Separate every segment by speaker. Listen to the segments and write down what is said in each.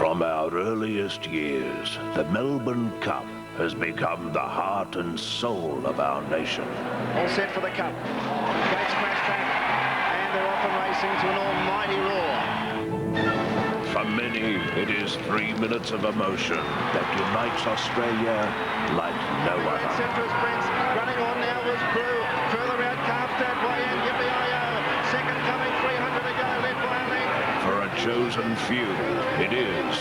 Speaker 1: From our earliest years, the Melbourne Cup has become the heart and soul of our nation.
Speaker 2: All set for the Cup. Great splash back, and they're off and racing to an almighty roar.
Speaker 1: For many, it is 3 minutes of emotion that unites Australia like no other.
Speaker 2: Central Sprints, running on now was Brew. Further out, Calfstad, Wayan, Yippee-I-O. Second coming, 300 to go, led by a length.
Speaker 1: For a chosen few, it is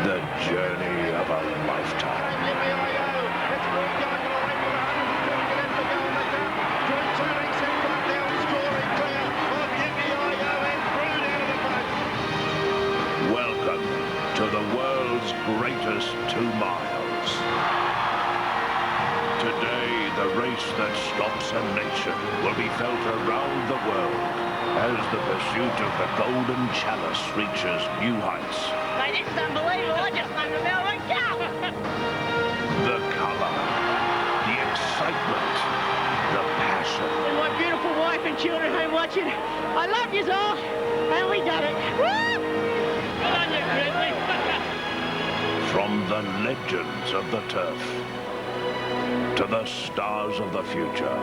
Speaker 1: the journey of a lifetime.
Speaker 2: Yippee-I-O. It's Brew going all right with 150 left to go on the Cup. Drew turning centre up now, scoring clear of Yippee-I-O and Brew down the boat.
Speaker 1: Welcome to the world's greatest 2 miles. Today, the race that stops a nation will be felt around the world as the pursuit of the Golden Chalice reaches new heights.
Speaker 3: Mate, this is unbelievable. I just won the Melbourne Cup.
Speaker 1: The colour, the excitement, the passion.
Speaker 3: And my beautiful wife and children home watching. I love you all, and we done it. Woo! Good on you, Grizzly.
Speaker 1: From the legends of the turf to the stars of the future.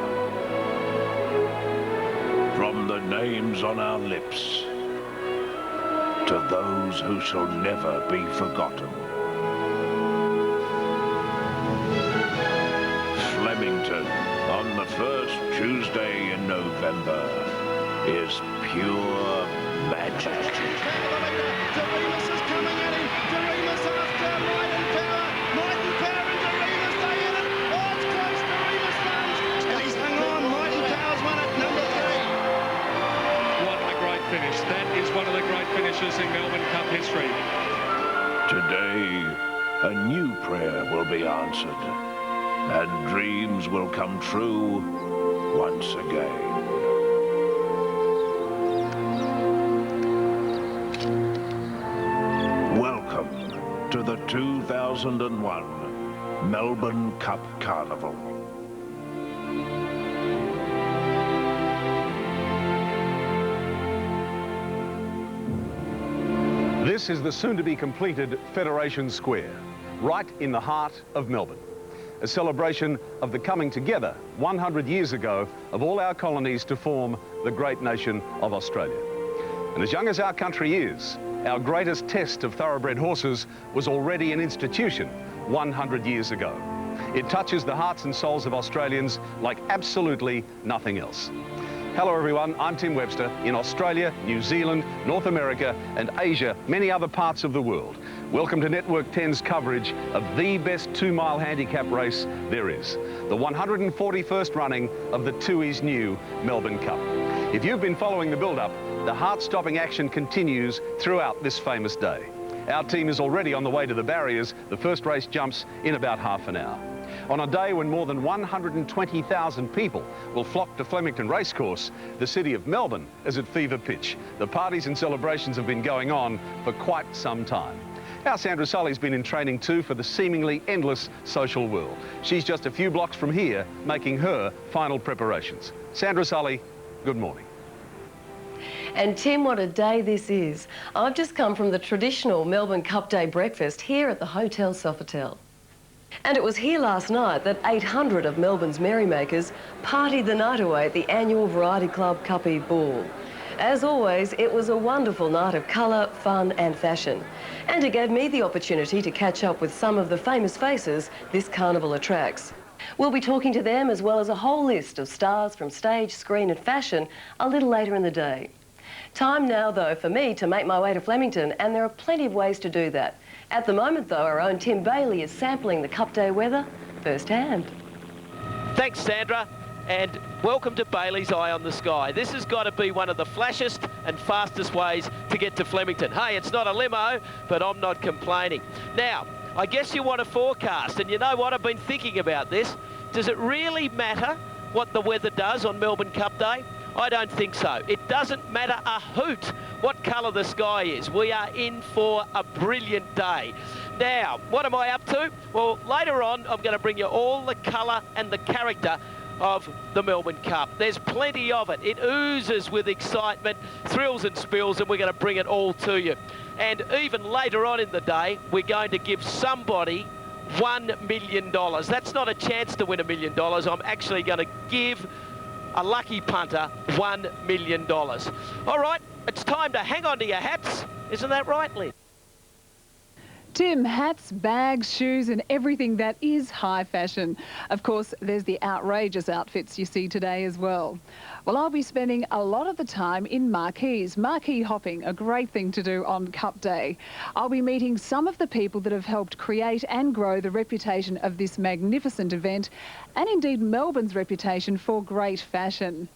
Speaker 1: From the names on our lips to those who shall never be forgotten. Flemington on the first Tuesday in November is pure magic.
Speaker 2: Doremus is coming at him. Doremus after Mighty Power. Mighty Power and Doremus, they in it. Oh, it's close. Doremus runs. And he's hung on. Mighty Power's won at number 3.
Speaker 4: What a great finish. That is one of the great finishes in Melbourne Cup history.
Speaker 1: Today, a new prayer will be answered, and dreams will come true once again. Welcome to the 2001 Melbourne Cup Carnival.
Speaker 5: This is the soon-to-be-completed Federation Square, right in the heart of Melbourne. A celebration of the coming together 100 years ago of all our colonies to form the great nation of Australia. And as young as our country is, our greatest test of thoroughbred horses was already an institution 100 years ago. It touches the hearts and souls of Australians like absolutely nothing else. Hello everyone, I'm Tim Webster in Australia, New Zealand, North America and Asia, many other parts of the world. Welcome to Network 10's coverage of the best 2-mile handicap race there is, the 141st running of the Tooheys New Melbourne Cup. If you've been following the build-up, the heart-stopping action continues throughout this famous day. Our team is already on the way to the barriers. The first race jumps in about half an hour. On a day when more than 120,000 people will flock to Flemington Racecourse, the city of Melbourne is at fever pitch. The parties and celebrations have been going on for quite some time. Our Sandra Sully's been in training too for the seemingly endless social world. She's just a few blocks from here making her final preparations. Sandra Sully, good morning.
Speaker 6: And Tim, what a day this is. I've just come from the traditional Melbourne Cup Day breakfast here at the Hotel Sofitel. And it was here last night that 800 of Melbourne's merrymakers partied the night away at the annual Variety Club Cuppy Ball. As always, it was a wonderful night of colour, fun and fashion. And it gave me the opportunity to catch up with some of the famous faces this carnival attracts. We'll be talking to them as well as a whole list of stars from stage, screen and fashion a little later in the day. Time now, though, for me to make my way to Flemington, and there are plenty of ways to do that. At the moment, though, our own Tim Bailey is sampling the Cup Day weather firsthand.
Speaker 7: Thanks, Sandra, and welcome to Bailey's Eye on the Sky. This has got to be one of the flashest and fastest ways to get to Flemington. Hey, it's not a limo, but I'm not complaining. Now, I guess you want a forecast, and you know what? I've been thinking about this. Does it really matter what the weather does on Melbourne Cup Day? I don't think so. It doesn't matter a hoot what colour the sky is. We are in for a brilliant day. Now, what am I up to? Well, later on, I'm going to bring you all the colour and the character of the Melbourne Cup. There's plenty of it. It oozes with excitement, thrills and spills, and we're going to bring it all to you. And even later on in the day, we're going to give somebody $1 million. That's not a chance to win $1 million. I'm actually going to give a lucky punter $1 million. All right, it's time to hang on to your hats. Isn't that right, Lynn?
Speaker 8: Tim, hats, bags, shoes and everything that is high fashion. Of course, there's the outrageous outfits you see today as well. Well, I'll be spending a lot of the time in marquees. Marquee hopping, a great thing to do on Cup Day. I'll be meeting some of the people that have helped create and grow the reputation of this magnificent event, and indeed Melbourne's reputation for great fashion.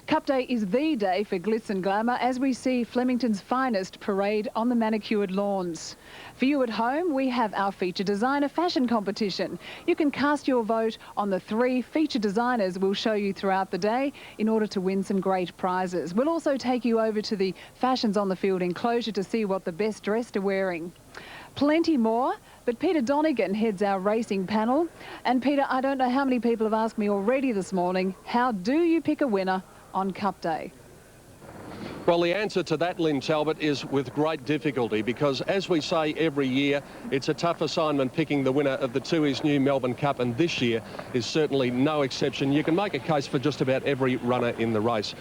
Speaker 8: Cup Day is the day for glitz and glamour as we see Flemington's finest parade on the manicured lawns. For you at home, we have our feature designer fashion competition. You can cast your vote on the 3 feature designers we'll show you throughout the day in order to win some great prizes. We'll also take you over to the Fashions on the Field enclosure to see what the best dressed are wearing. Plenty more, but Peter Donegan heads our racing panel. And Peter, I don't know how many people have asked me already this morning, how do you pick a winner on Cup Day?
Speaker 4: Well, the answer to that, Lynn Talbot, is with great difficulty because, as we say every year, it's a tough assignment picking the winner of the Tooheys New Melbourne Cup, and this year is certainly no exception. You can make a case for just about every runner in the race.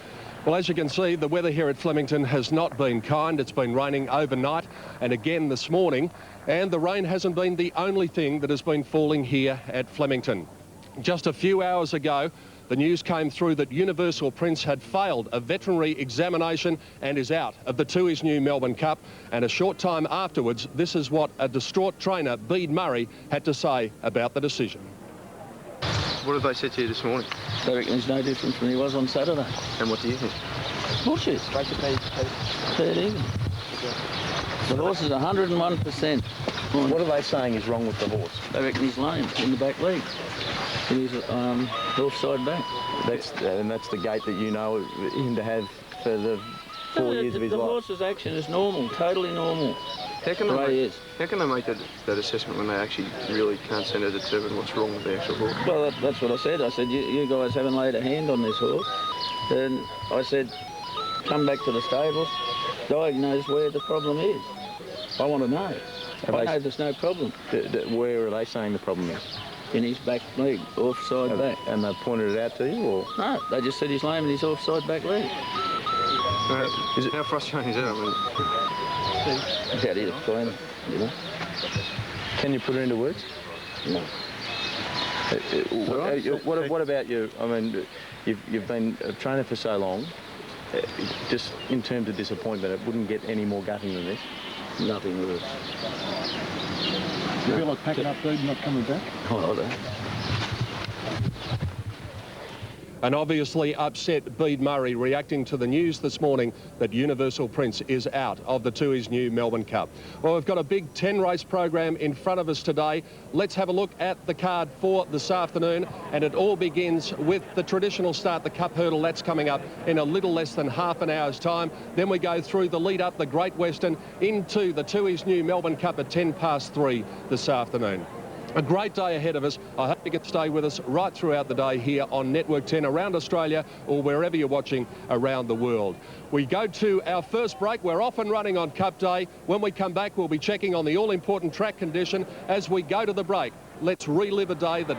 Speaker 4: Well, as you can see, the weather here at Flemington has not been kind. It's been raining overnight and again this morning, and the rain hasn't been the only thing that has been falling here at Flemington. Just a few hours ago, the news came through that Universal Prince had failed a veterinary examination and is out of the Tooheys New Melbourne Cup. And a short time afterwards, this is what a distraught trainer, Bede Murray, had to say about the decision.
Speaker 9: What have they said to you this morning?
Speaker 10: They reckon he's no different from he was on Saturday.
Speaker 9: And what do you think?
Speaker 10: Bullshit. Fair even. The horse is 101%.
Speaker 9: What are they saying is wrong with the horse?
Speaker 10: They reckon he's lame in the back leg. He's offside back.
Speaker 9: That's the gait that you know him to have for the 4 years of his life.
Speaker 10: The horse's action is normal, totally normal.
Speaker 9: How can they make that assessment when they actually really can't seem to determine what's wrong with the actual horse?
Speaker 10: Well, that's what I said. I said, you guys haven't laid a hand on this horse. And I said, come back to the stables, diagnose where the problem is. I want to know. I know there's no problem.
Speaker 9: Where are they saying the problem is?
Speaker 10: In his back leg, offside back.
Speaker 9: And they pointed it out to you, or?
Speaker 10: No, they just said he's lame in his offside back leg.
Speaker 9: How frustrating is that?
Speaker 10: It's out here to explain it, you know.
Speaker 9: Can you put it into words?
Speaker 10: No.
Speaker 9: What about you? I mean, you've been a trainer for so long. Just in terms of disappointment, it wouldn't get any more gutting than this.
Speaker 10: Nothing worse.
Speaker 11: You feel like packing up, dude, not coming back?
Speaker 10: Oh, I don't.
Speaker 4: An obviously upset Bede Murray reacting to the news this morning that Universal Prince is out of the Tooheys New Melbourne Cup. Well, we've got a big 10-race program in front of us today. Let's have a look at the card for this afternoon, and it all begins with the traditional start, the Cup Hurdle. That's coming up in a little less than half an hour's time. Then we go through the lead-up, the Great Western, into the Tooheys New Melbourne Cup at 3:10 this afternoon. A great day ahead of us. I hope you can stay with us right throughout the day here on Network 10 around Australia or wherever you're watching around the world. We go to our first break. We're off and running on Cup Day. When we come back, we'll be checking on the all-important track condition. As we go to the break, let's relive a day that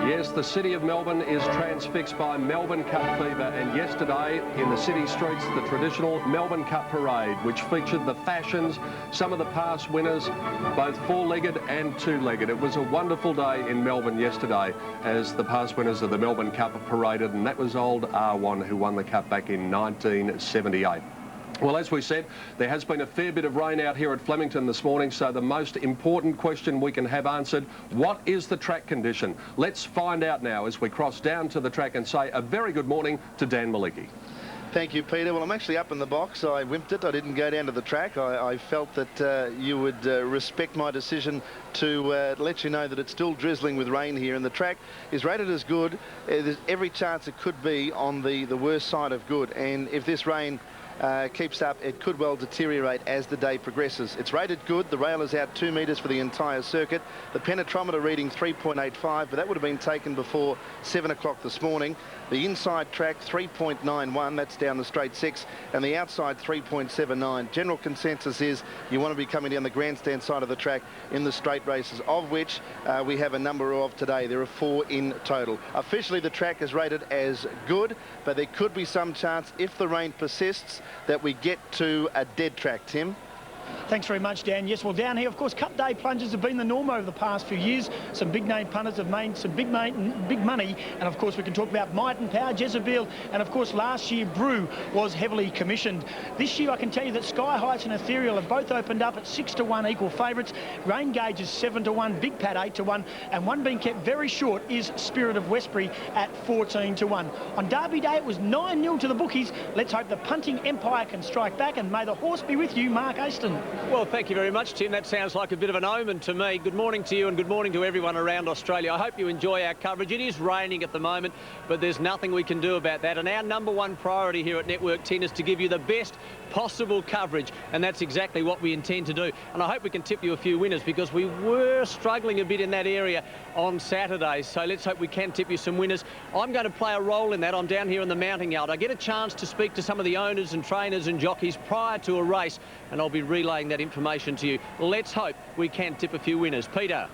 Speaker 4: Yes, the city of Melbourne is transfixed by Melbourne Cup fever, and yesterday in the city streets, the traditional Melbourne Cup parade, which featured the fashions, some of the past winners, both four-legged and two-legged. It was a wonderful day in Melbourne yesterday as the past winners of the Melbourne Cup paraded, and that was old R1 who won the Cup back in 1978. Well, as we said, there has been a fair bit of rain out here at Flemington this morning, so the most important question we can have answered, what is the track condition? Let's find out now as we cross down to the track and say a very good morning to Dan Malicki.
Speaker 12: Thank you, Peter. Well, I'm actually up in the box. I wimped it. I didn't go down to the track. I felt that you would respect my decision to let you know that it's still drizzling with rain here, and the track is rated as good. There's every chance it could be on the worst side of good, and if this rain keeps up, it could well deteriorate as the day progresses. It's rated good. The rail is out 2 metres for the entire circuit. The penetrometer reading 3.85, but that would have been taken before 7 o'clock this morning. The inside track 3.91, that's down the straight 6, and the outside 3.79. General consensus is you want to be coming down the grandstand side of the track in the straight races, of which we have a number of today. There are 4 in total. Officially, the track is rated as good, but there could be some chance, if the rain persists, that we get to a dead track. Tim?
Speaker 13: Thanks very much, Dan. Yes, well, down here, of course, Cup Day plunges have been the norm over the past few years. Some big-name punters have made some big money. And, of course, we can talk about Might and Power, Jezebel. And, of course, last year, Brew was heavily commissioned. This year, I can tell you that Sky Heights and Ethereal have both opened up at 6-1 equal favourites. Rain Gauge is 7-1, Big Pat 8-1. And one being kept very short is Spirit of Westbury at 14-1. On Derby Day, it was 9-0 to the bookies. Let's hope the punting empire can strike back. And may the horse be with you, Mark Aston.
Speaker 14: Well, thank you very much, Tim. That sounds like a bit of an omen to me. Good morning to you and good morning to everyone around Australia. I hope you enjoy our coverage. It is raining at the moment, but there's nothing we can do about that. And our #1 priority here at Network 10 is to give you the best possible coverage, and that's exactly what we intend to do. And I hope we can tip you a few winners, because we were struggling a bit in that area on Saturday. So let's hope we can tip you some winners. I'm going to play a role in that. I'm down here in the mounting yard. I get a chance to speak to some of the owners and trainers and jockeys prior to a race, and I'll be relaying that information to you. Let's hope we can tip a few winners. Peter.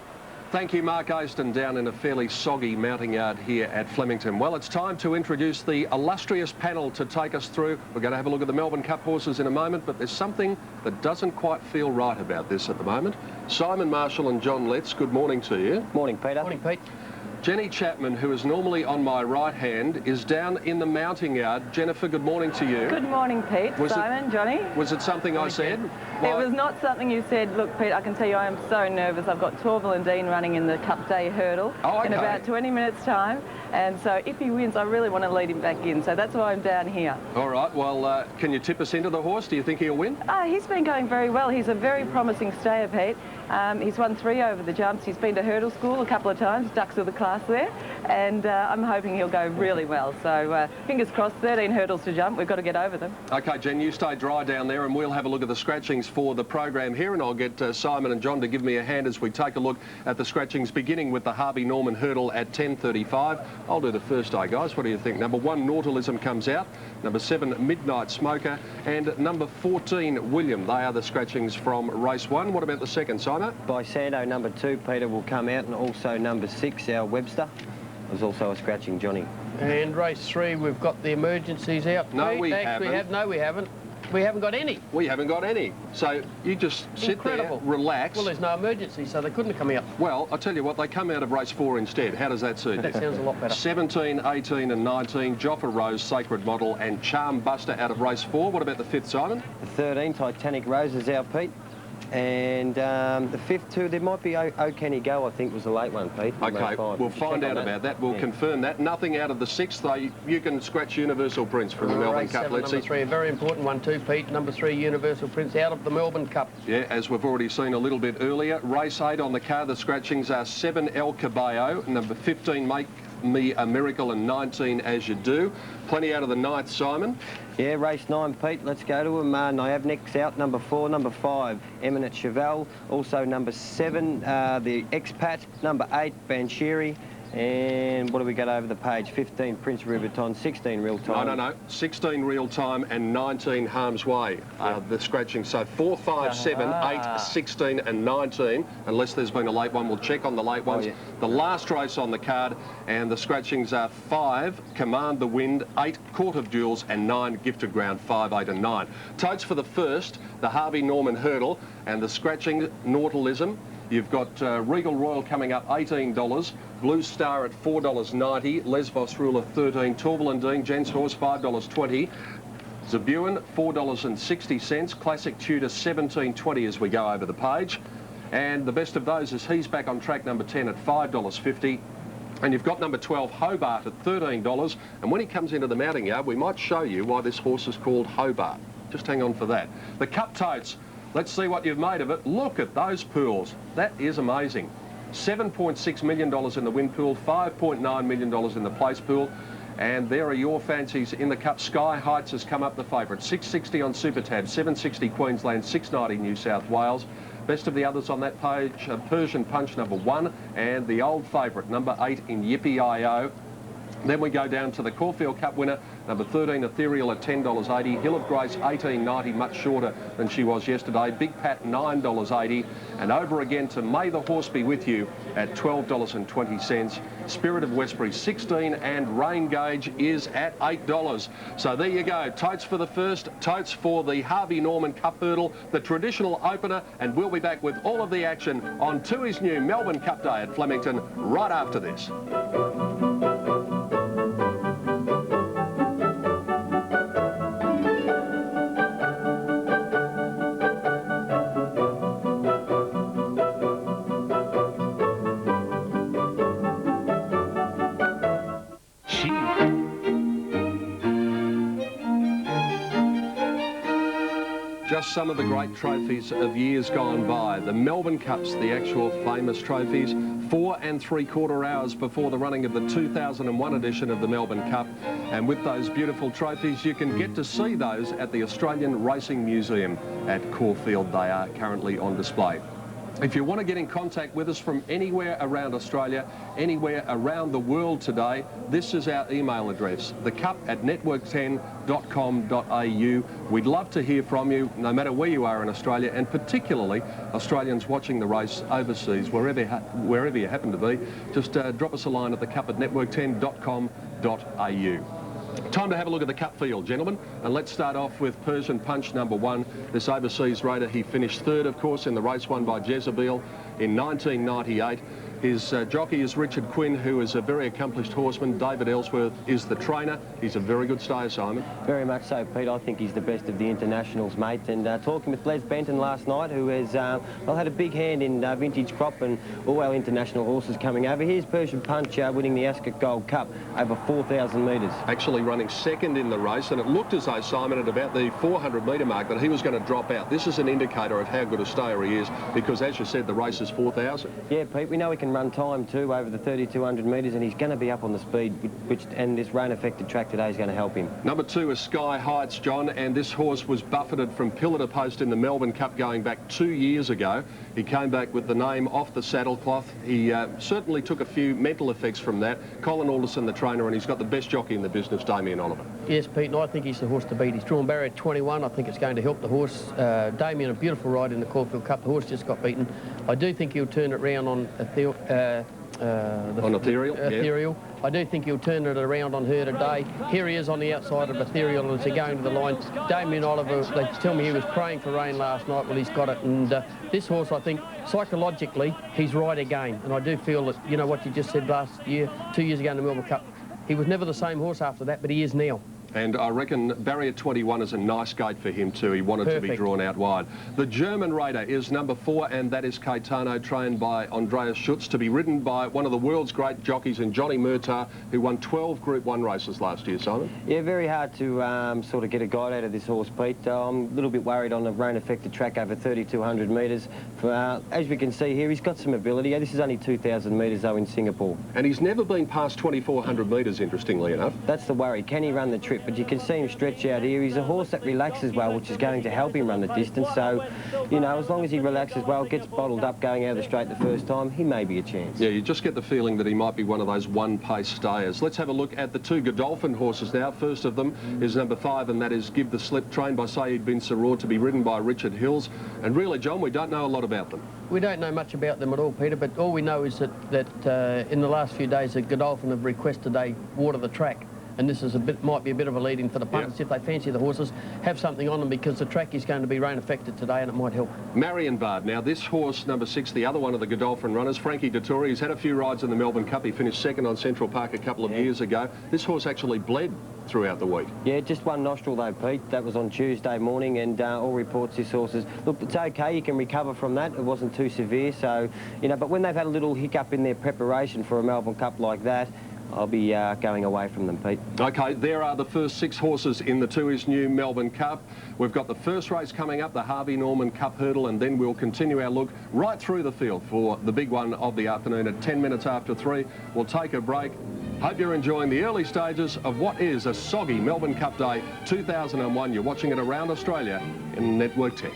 Speaker 4: Thank you, Mark Aston, down in a fairly soggy mounting yard here at Flemington. Well, it's time to introduce the illustrious panel to take us through. We're going to have a look at the Melbourne Cup horses in a moment, but there's something that doesn't quite feel right about this at the moment. Simon Marshall and John Letts, good morning to you.
Speaker 15: Morning, Peter.
Speaker 14: Morning, Pete.
Speaker 4: Jenny Chapman, who is normally on my right hand, is down in the mounting yard. Jennifer, good morning to you.
Speaker 16: Good morning, Pete. Simon, Johnny.
Speaker 4: Was it something I said?
Speaker 16: It was not something you said. Look, Pete, I can tell you I am so nervous. I've got Torval and Dean running in the Cup Day hurdle in about 20 minutes' time. And so if he wins, I really want to lead him back in. So that's why I'm down here.
Speaker 4: All right. Well, can you tip us into the horse? Do you think he'll win?
Speaker 16: He's been going very well. He's a very promising stayer, Pete. He's won 3 over the jumps. He's been to hurdle school a couple of times, ducks with the class there. And I'm hoping he'll go really well. So fingers crossed, 13 hurdles to jump. We've got to get over them.
Speaker 4: OK, Jen, you stay dry down there and we'll have a look at the scratchings for the program here, and I'll get Simon and John to give me a hand as we take a look at the scratchings, beginning with the Harvey Norman hurdle at 10:35. I'll do the first eye, guys. What do you think? Number 1, Nautilism comes out. Number 7, Midnight Smoker. And number 14, William. They are the scratchings from race 1. What about the second, Simon?
Speaker 15: By Sando, number 2, Peter, will come out, and also number 6, our Webster. There's also a scratching, Johnny.
Speaker 17: And race 3, we've got the emergencies out.
Speaker 4: No,
Speaker 17: Pete.
Speaker 4: we
Speaker 17: Actually,
Speaker 4: haven't.
Speaker 17: No, we haven't. We haven't got any.
Speaker 4: We haven't got any. So you just sit there, relax.
Speaker 17: Well, there's no emergency, so they couldn't have come out.
Speaker 4: Well, I'll tell you what, they come out of race 4 instead. How does that suit you?
Speaker 17: That sounds a lot better.
Speaker 4: 17, 18 and 19, Joffa Rose, Sacred Model and Charm Buster out of race 4. What about the 5th, Simon?
Speaker 15: The 13, Titanic Rose, is out, Pete. And the 5th too, there might be O'Kenny Go, I think, was the late one, Pete.
Speaker 4: OK, we'll find out about that. We'll confirm that. Nothing out of the 6th, though. You can scratch Universal Prince from the Melbourne Cup.
Speaker 17: Let's see. Number 3, a very important one too, Pete. Number 3, Universal Prince out of the Melbourne Cup.
Speaker 4: Yeah, as we've already seen a little bit earlier. Race 8 on the card, the scratchings are 7, El Caballo, number 15, Make Me a Miracle, and 19, As You Do. Plenty out of the 9th, Simon.
Speaker 15: Yeah, race 9, Pete. Let's go to him. Nyavnik's out, number 4. Number 5, Eminent Chevelle. Also number 7, the Expat. Number 8, Banshiri. And what do we got over the page? 15, Prince Riverton. 16, Real Time.
Speaker 4: No. 16, Real Time, and 19, Harm's Way. The scratching. So 4, 5, 7, 8, 16 and 19. Unless there's been a late one, we'll check on the late ones. The last race on the card, and the scratchings are 5, Command the Wind, 8, Court of Duels, and 9, Gifted Ground, 5, 8 and 9. Totes for the first, the Harvey Norman hurdle, and the scratching, Nautilism. You've got Regal Royal coming up $18, Blue Star at $4.90, Lesbos Ruler $13, Torval and Dean, Gents Horse $5.20. Zabuan, $4.60. Classic Tudor, $17.20 as we go over the page. And the best of those is he's back on track number 10 at $5.50. And you've got number 12, Hobart, at $13. And when he comes into the mounting yard, we might show you why this horse is called Hobart. Just hang on for that. The Cup Totes, let's see what you've made of it. Look at those pools. That is amazing. $7.6 million in the win pool, $5.9 million in the place pool. And there are your fancies in the Cup. Sky Heights has come up the favourite. $6.60 on Super Tab, $7.60 Queensland, $6.90 New South Wales. Best of the others on that page, Persian Punch number 1 and the old favourite number 8 in Yippee-I-O. Then we go down to the Caulfield Cup winner, number 13, Ethereal at $10.80. Hill of Grace, $18.90, much shorter than she was yesterday. Big Pat, $9.80. And over again to May the Horse Be With You at $12.20. Spirit of Westbury, $16, and Rain Gauge is at $8. So there you go. Totes for the first, totes for the Harvey Norman Cup Hurdle, the traditional opener, and we'll be back with all of the action on Tui's new Melbourne Cup Day at Flemington right after this. Just some of the great trophies of years gone by. The Melbourne Cups, the actual famous trophies, 4 3/4 hours before the running of the 2001 edition of the Melbourne Cup. And with those beautiful trophies, you can get to see those at the Australian Racing Museum at Caulfield. They are currently on display. If you want to get in contact with us from anywhere around Australia, anywhere around the world today, this is our email address, thecup@network10.com.au. We'd love to hear from you, no matter where you are in Australia, and particularly Australians watching the race overseas, wherever you happen to be. Just drop us a line at thecup@network10.com.au. Time to have a look at the Cup field, gentlemen, and let's start off with Persian Punch number 1. This overseas raider, he finished third, of course, in the race won by Jezebel in 1998. His jockey is Richard Quinn, who is a very accomplished horseman. David Ellsworth is the trainer. He's a very good stayer, Simon.
Speaker 15: Very much so, Pete. I think he's the best of the internationals, mate. And talking with Les Benton last night, who has well, had a big hand in Vintage Crop and all our international horses coming over. Here's Persian Punch winning the Ascot Gold Cup over 4,000 metres.
Speaker 4: Actually running second in the race, and it looked as though, Simon, at about the 400-metre mark that he was going to drop out. This is an indicator of how good a stayer he is, because, as you said, the race is 4,000.
Speaker 15: Yeah, Pete, we know he can run time too over the 3,200 metres, and he's going to be up on the speed, and this rain-affected track today is going to help him.
Speaker 4: Number 2 is Sky Heights, John, and this horse was buffeted from pillar to post in the Melbourne Cup going back 2 years ago. He came back with the name off the saddle cloth. He certainly took a few mental effects from that. Colin Alderson, the trainer, and he's got the best jockey in the business, Damien Oliver.
Speaker 17: Yes, Pete, and I think he's the horse to beat. He's drawn barrier 21. I think it's going to help the horse. Damien, a beautiful ride in the Caulfield Cup. The horse just got beaten. I do think he'll turn it round on Ethereal.
Speaker 4: Ethereal.
Speaker 17: I do think he'll turn it around on her today. Here he is on the outside of Ethereal as they're going to the line. Damien Oliver, they tell me he was praying for rain last night. Well, he's got it. And this horse, I think, psychologically, he's right again. And I do feel that, you know what you just said last year, 2 years ago in the Melbourne Cup, he was never the same horse after that, but he is now.
Speaker 4: And I reckon barrier 21 is a nice gate for him too. He wanted to be drawn out wide. The German Raider is number 4, and that is Caetano, trained by Andreas Schutz, to be ridden by one of the world's great jockeys in Johnny Murtagh, who won 12 Group 1 races last year, Simon.
Speaker 15: Yeah, very hard to sort of get a guide out of this horse, Pete. I'm a little bit worried on the rain-affected track over 3,200 metres. As we can see here, he's got some ability. This is only 2,000 metres, though, in Singapore.
Speaker 4: And he's never been past 2,400 metres, interestingly enough.
Speaker 15: That's the worry. Can he run the trip? But you can see him stretch out here. He's a horse that relaxes well, which is going to help him run the distance. So, you know, as long as he relaxes well, gets bottled up going out of the straight the first time, he may be a chance.
Speaker 4: Yeah, you just get the feeling that he might be one of those one-pace stayers. Let's have a look at the 2 Godolphin horses now. First of them is number 5, and that is Give the Slip, trained by Saeed bin Saror, to be ridden by Richard Hills. And really, John, we don't know a lot about them.
Speaker 17: We don't know much about them at all, Peter, but all we know is that in the last few days, the Godolphin have requested they water the track. and this is might be a bit of a lead-in for the punters if they fancy the horses. Have something on them because the track is going to be rain affected today, and it might help.
Speaker 4: Marienbad. Now, this horse, number 6, the other one of the Godolphin runners, Frankie Dettori, he's had a few rides in the Melbourne Cup. He finished second on Central Park a couple of years ago. This horse actually bled throughout the week.
Speaker 15: Yeah, just one nostril though, Pete. That was on Tuesday morning, and all reports this horse is, look, it's okay, you can recover from that. It wasn't too severe, so, you know, but when they've had a little hiccup in their preparation for a Melbourne Cup like that, I'll be going away from them, Pete.
Speaker 4: OK, there are the first 6 horses in the Tui's new Melbourne Cup. We've got the first race coming up, the Harvey Norman Cup Hurdle, and then we'll continue our look right through the field for the big one of the afternoon at 10 minutes after 3. We'll take a break. Hope you're enjoying the early stages of what is a soggy Melbourne Cup Day 2001. You're watching it around Australia in Network 10.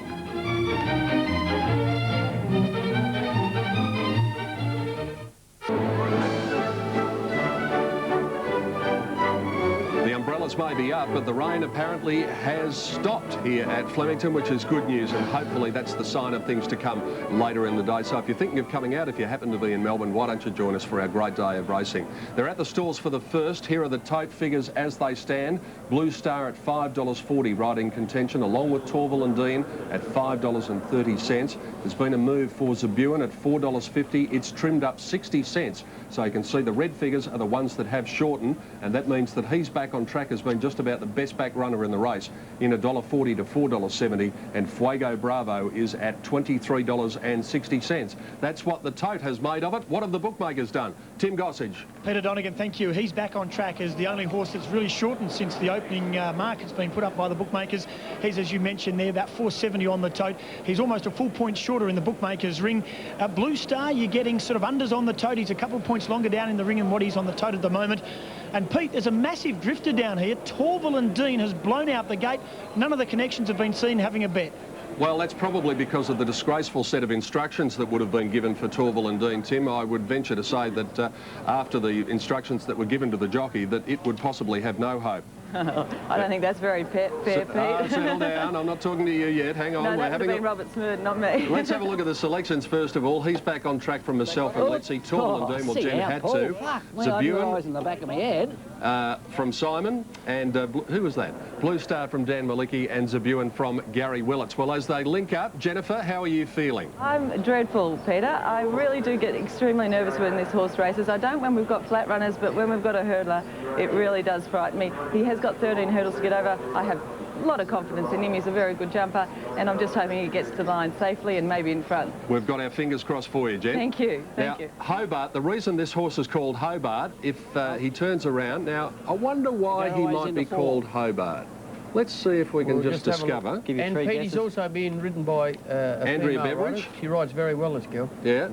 Speaker 4: May be up, but the rain apparently has stopped here at Flemington, which is good news, and hopefully that's the sign of things to come later in the day. So if you're thinking of coming out, if you happen to be in Melbourne, why don't you join us for our great day of racing? They're at the stalls for the first. Here are the tote figures as they stand. Blue Star at $5.40 right in contention, along with Torval and Dean at $5.30. There's been a move for Zabuan at $4.50. It's trimmed up 60 cents. So you can see the red figures are the ones that have shortened, and that means that he's back on track, has been just about the best back runner in the race in $1.40 to $4.70, and Fuego Bravo is at $23.60. That's what the tote has made of it. What have the bookmakers done? Tim Gossage.
Speaker 13: Peter Donegan, thank you. He's back on track as the only horse that's really shortened since the opening mark has been put up by the bookmakers. He's, as you mentioned there, about $4.70 on the tote. He's almost a full point shorter in the bookmakers' ring. Blue Star, you're getting sort of unders on the tote. He's a couple of points longer down in the ring than what he's on the tote at the moment. And Pete, there's a massive drifter down here. Torval and Dean has blown out the gate. None of the connections have been seen having a bet.
Speaker 4: Well, that's probably because of the disgraceful set of instructions that would have been given for Torval and Dean, Tim. I would venture to say that after the instructions that were given to the jockey, that it would possibly have no hope.
Speaker 16: I don't think that's very fair, Pete.
Speaker 4: Settle down. I'm not talking to you yet. Hang on.
Speaker 16: No, that would have been Robert Smird, not me.
Speaker 4: Let's have a look at the selections first of all. He's back on track from myself and let's see. Torval and Dean. Well, Jen had to.
Speaker 18: Zabuan in the back of my head.
Speaker 4: From Simon, and who was that? Blue Star from Dan Malicki and Zabuan from Gary Willits. Well, as they link up, Jennifer, how are you feeling?
Speaker 16: I'm dreadful, Peter. I really do get extremely nervous when this horse races. I don't when we've got flat runners, but when we've got a hurdler, it really does frighten me. He has got 13 hurdles to get over. I have a lot of confidence in him. He's a very good jumper, and I'm just hoping he gets to the line safely and maybe in front.
Speaker 4: We've got our fingers crossed for you, Jen.
Speaker 16: Thank you.
Speaker 4: Thank you. Hobart, the reason this horse is called Hobart, if he turns around, now, I wonder why he might be called Hobart. Let's see if we can just discover.
Speaker 17: And Petey's also being ridden by
Speaker 4: Andrea Beveridge.
Speaker 17: She rides very well, this girl.
Speaker 4: Yeah.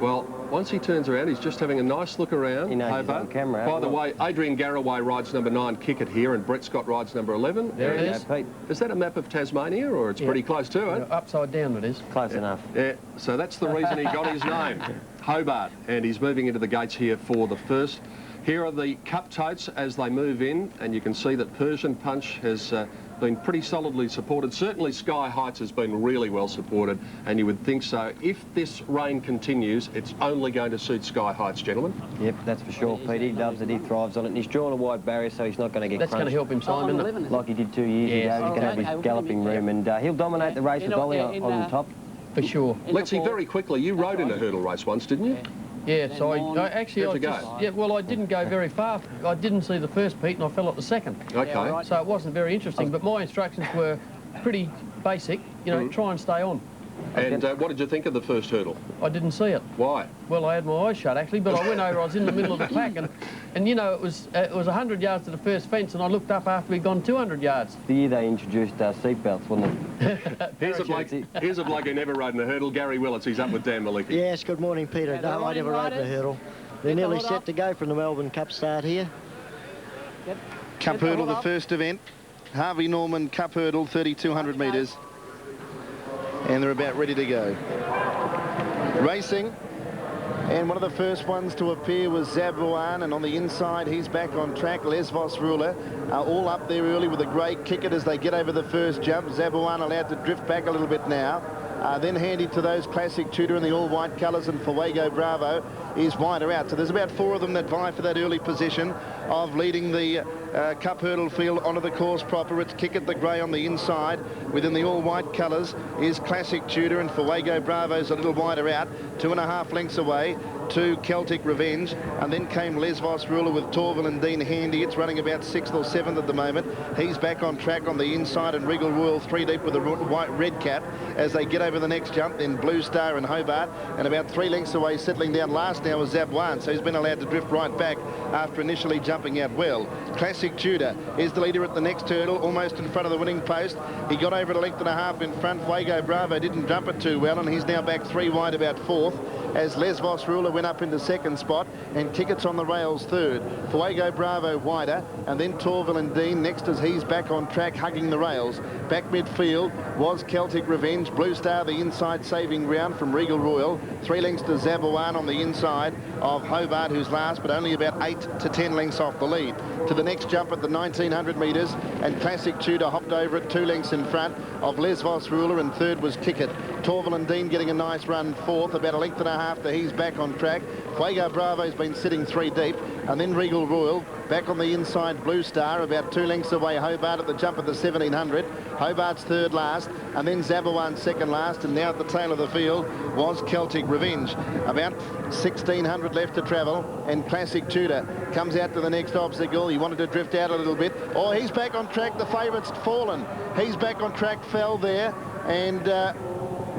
Speaker 4: Well, once he turns around, he's just having a nice look around.
Speaker 15: He knows Hobart. He's on camera.
Speaker 4: By the way, Adrian Garraway rides number 9, Kick It Here, and Brett Scott rides number 11.
Speaker 17: There it is.
Speaker 4: Is that a map of Tasmania, or it's pretty close to it?
Speaker 17: Upside down it is.
Speaker 15: Close enough.
Speaker 4: Yeah, so that's the reason he got his name, Hobart, and he's moving into the gates here for the first. Here are the cup totes as they move in, and you can see that Persian Punch has been pretty solidly supported. Certainly Sky Heights has been really well supported, and you would think so. If this rain continues, it's only going to suit Sky Heights, gentlemen.
Speaker 15: Yep, that's for sure, Pete. He loves it, he thrives on it, and he's drawn a wide barrier, so he's not going to get
Speaker 17: That's
Speaker 15: crunched.
Speaker 17: going to help him, Simon, isn't it?
Speaker 15: Like he did 2 years ago. He's going to have his galloping room, and he'll dominate the race with Ollie on top.
Speaker 17: For sure.
Speaker 4: Let's see, very quickly, you rode in a hurdle race once, didn't you?
Speaker 17: Yeah, so I didn't go very far. I didn't see the first, Pete, and I fell at the second.
Speaker 4: Okay.
Speaker 17: So it wasn't very interesting, but my instructions were pretty basic, you know, try and stay on.
Speaker 4: And what did you think of the first hurdle?
Speaker 17: I didn't see it.
Speaker 4: Why?
Speaker 17: Well, I had my eyes shut, actually, but I went over, I was in the middle of the pack, and you know, it was 100 yards to the first fence, and I looked up after we'd gone 200 yards.
Speaker 15: The year they introduced seatbelts, wasn't it?
Speaker 4: Here's a bloke who never rode in a hurdle, Gary Willits. He's up with Dan Malicki.
Speaker 18: Yes, good morning, Peter. No, I never rode in a hurdle. They're nearly set to go from the Melbourne Cup start here.
Speaker 12: Cup hurdle, the first event. Harvey Norman Cup hurdle, 3,200 metres. And they're about ready to go. Racing. And one of the first ones to appear was Zabuan, and on the inside he's back on track. Lesvos Ruler are all up there early with a great kick it as they get over the first jump. Zabuan allowed to drift back a little bit now. Then handy to those Classic Tudor in the all-white colours, and Fuego Bravo is wider out. So there's about 4 of them that vie for that early position of leading the Cup hurdle field onto the course proper. It's Kick It the Grey on the inside. Within the all-white colours is Classic Tudor, and Fuego Bravo's a little wider out, 2.5 lengths away to Celtic Revenge, and then came Les Vos Ruler with Torval and Dean handy. It's running about 6th or 7th at the moment. He's back on track on the inside, and Regal Royal 3 deep with a white red cap as they get over the next jump. Then Blue Star and Hobart, and about 3 lengths away settling down last now is Zabuan, so he's been allowed to drift right back after initially jumping out well. Classic Tudor is the leader at the next hurdle, almost in front of the winning post. He got over at 1.5 lengths in front. Fuego Bravo didn't jump it too well, and he's now back 3 wide about 4th as Les Vos Ruler went up into 2nd spot, and Kick It's on the rails 3rd. Fuego Bravo wider, and then Torval and Dean next as he's back on track hugging the rails. Back midfield was Celtic Revenge. Blue Star the inside saving ground from Regal Royal. 3 lengths to Zabuan on the inside of Hobart, who's last, but only about 8 to 10 lengths off the lead. To the next jump at the 1900 metres, and Classic Tudor hopped over at 2 lengths in front of Les Vos Ruler, and 3rd was Kick It. Torval and Dean getting a nice run 4th, about 1.5 lengths to he's back on track. Fuego Bravo's been sitting 3 deep, and then Regal Royal back on the inside. Blue Star about 2 lengths away. Hobart at the jump of the 1700. Hobart's 3rd last, and then Zabuan 2nd last, and now at the tail of the field was Celtic Revenge. About 1600 left to travel, and Classic Tudor comes out to the next obstacle. He wanted to drift out a little bit. Oh, he's back on track. The favourite's fallen. He's back on track, fell there, and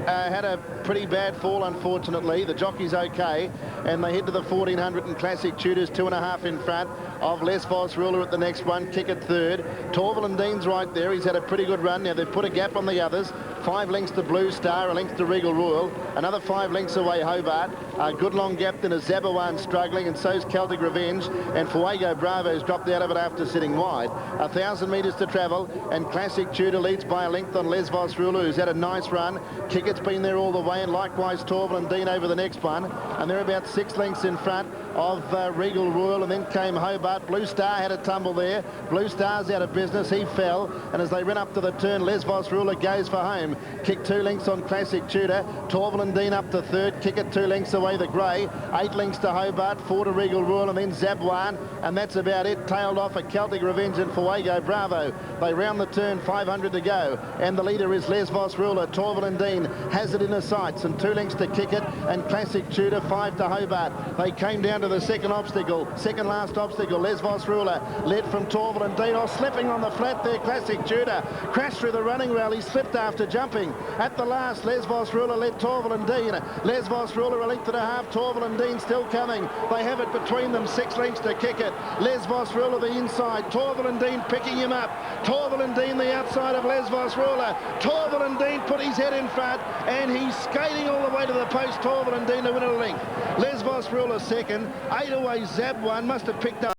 Speaker 12: had a pretty bad fall, unfortunately. The jockey's okay, and they head to the 1400, and Classic Tudor's 2.5 in front of Les Vos Ruler at the next one. Kick It 3rd. Torval and Dean's right there. He's had a pretty good run. Now they've put a gap on the others. 5 lengths to Blue Star, 1 length to Regal Royal, another 5 lengths away Hobart. A good long gap then is Zabuan struggling, and so's Celtic Revenge, and Fuego Bravo's dropped out of it after sitting wide. 1,000 metres to travel, and Classic Tudor leads by 1 length on Les Vos Ruler, who's had a nice run. Kick It's been there all the way, and likewise Torval and Dean over the next one, and they're about 6 lengths in front of Regal Royal, and then came Hobart. Blue Star had a tumble there. Blue Star's out of business. He fell, and as they ran up to the turn, Les Vos Ruler goes for home. Kick 2 lengths on Classic Tudor. Torval and Dean up to 3rd. Kick It 2 lengths away the grey. 8 lengths to Hobart, 4 to Regal Royal, and then Zabuan, and that's about it. Tailed off at Celtic Revenge and Fuego Bravo. They round the turn, 500 to go, and the leader is Les Vos Ruler. Torval and Dean has it in the sights, and 2 lengths to Kick It, and Classic Tudor 5 to Hobart. They came down to the second obstacle, second last obstacle. Les Vos Ruler led from Torval and Dean. Oh, slipping on the flat there, Classic Tudor crashed through the running rail. He slipped after jumping. At the last, Les Vos Ruler led Torval and Dean. Les Vos Ruler 1.5 lengths, Torval and Dean still coming. They have it between them, 6 lengths to Kick It. Les Vos Ruler the inside, Torval and Dean picking him up. Torval and Dean the outside of Les Vos Ruler. Torval and Dean put his head in front, and he's skating all the way to the post. Torval and Dean to win a length. Les Vos Ruler second, 8 away Zabuan, must have picked up